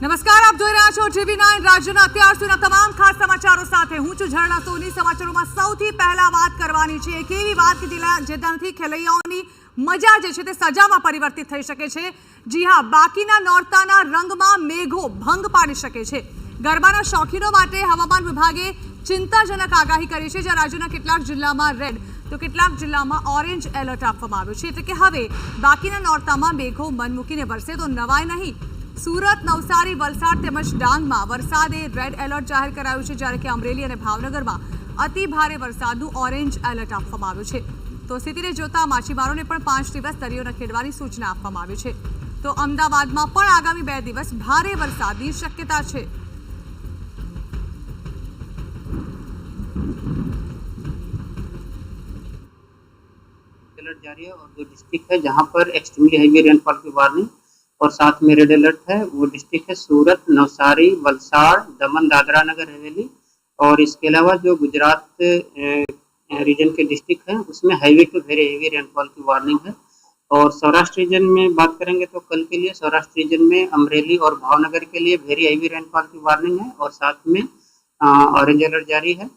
નમસ્કાર, આપ જોઈ રહ્યા છો TV9 રાજ્યના અત્યાર સુધીના તમામ ખાસ સમાચારો સાથે હું છું ઝરણા સોની। સમાચારોમાં સૌથી પહેલા વાત કરવાની છે એક એવી વાત કે જેનાથી ખેલૈયાઓની મજા જે છે તે સજામાં પરિવર્તિત થઈ શકે છે। જી હા, બાકીના નોરતાના રંગમાં મેઘો ભંગ પાડી શકે છે। ગરબાના શોખીનો માટે હવામાન વિભાગે ચિંતાજનક આગાહી કરી છે, જ્યાં રાજ્યના કેટલાક જિલ્લામાં રેડ તો કેટલાક જિલ્લામાં ઓરેન્જ એલર્ટ આપવામાં આવ્યું છે। એટલે કે હવે બાકીના નોરતામાં મેઘો મન મૂકીને વરસે તો નવાય નહીં। સુરત, નવસારી, વલસાડ તેમજ ડાંગમાં વરસાદે રેડ એલર્ટ જાહેર કરાયું છે, જ્યારે કે અમરેલી અને ભાવનગરમાં અતિ ભારે વરસાદનું ઓરેન્જ એલર્ટ આપવામાં આવ્યું છે। તો સ્થિતિને જોતા માછીમારોને પણ 5 દિવસ દરિયો ન ખેડવાની સૂચના આપવામાં આવી છે। તો અમદાવાદમાં પણ આગામી 2 દિવસ ભારે વરસાદની શક્યતા છે। अलर्ट जारी है और जो डिस्ट्रिक्ट है जहां पर एक्सट्रीमली हैवी रेनफॉल की वार्निंग और साथ में रेड अलर्ट है वो डिस्ट्रिक्ट है सूरत, नवसारी, वलसाड़, दमन, दादरा नगर हवेली। और इसके अलावा जो गुजरात रीजन के डिस्ट्रिक्ट है उसमें heavy to very heavy rainfall की वार्निंग है। और सौराष्ट्र रीजन में बात करेंगे तो कल के लिए सौराष्ट्र रीजन में अमरेली और भावनगर के लिए वेरी हैवी रेनफॉल की वार्निंग है और साथ में ऑरेंज अलर्ट जारी है।